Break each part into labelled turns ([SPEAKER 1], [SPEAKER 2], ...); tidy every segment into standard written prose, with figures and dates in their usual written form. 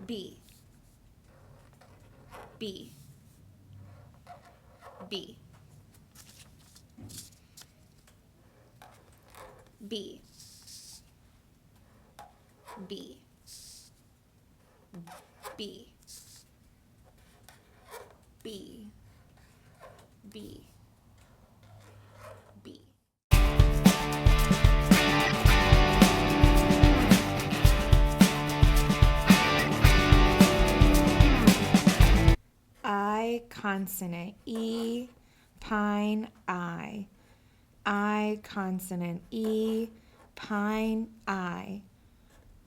[SPEAKER 1] B, B, B, B, B, B, B, B, B. I consonant E, pine I. I consonant E, pine I.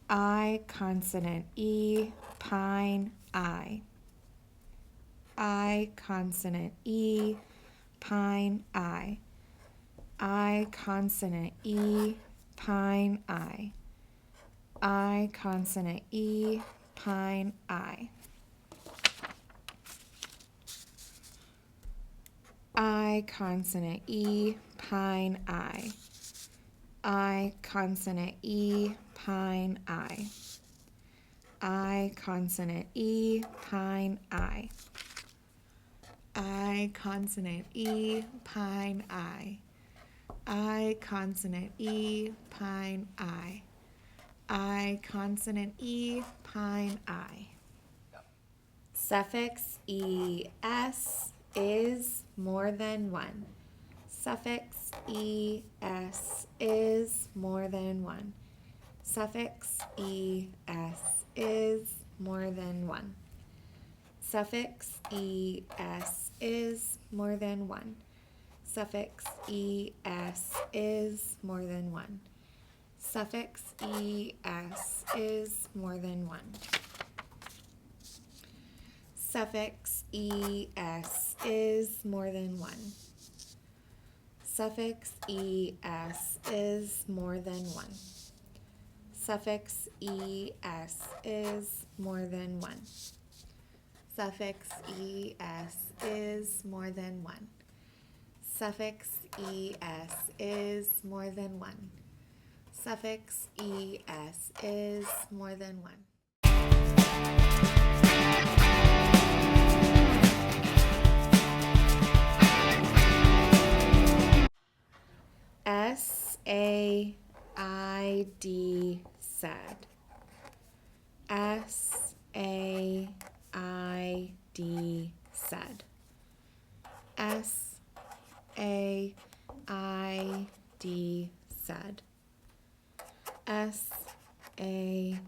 [SPEAKER 1] I consonant E, pine I. I consonant E, pine I. I consonant E, pine I. I consonant E, pine I. I consonant E, pine I. I consonant E, pine I. I consonant E, pine I. I consonant E, pine I. I consonant E, pine I. I consonant E, pine I. Suffix es is more than one. Suffix es is more than one. Suffix es is more than one. Suffix es is more than one. Suffix es is more than one. Suffix es is more than one. Suffix es is more than one. Suffix es is more than one. Suffix es is more than one. Suffix es is more than one. Suffix es is more than one. Suffix es is more than one. S-A-I-D, said. S-A-I-D, said. S-A-I-D, said. S-A-I-D,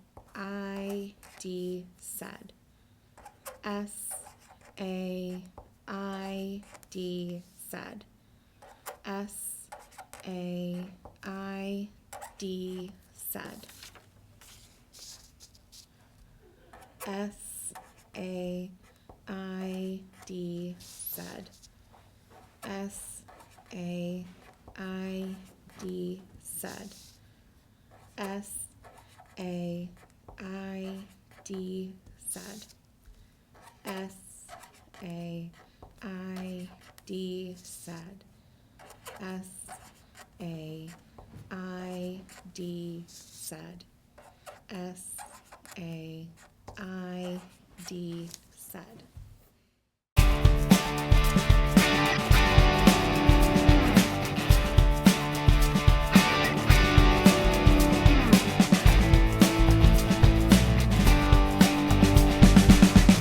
[SPEAKER 1] said. S-A-I-D, said. S-A-I-D, said. S-A-I-D, said. S-A-I-D, said. S-A-I-D, said. S-A-I-D, said. S-A-I-D, said. S-A-I-D, said.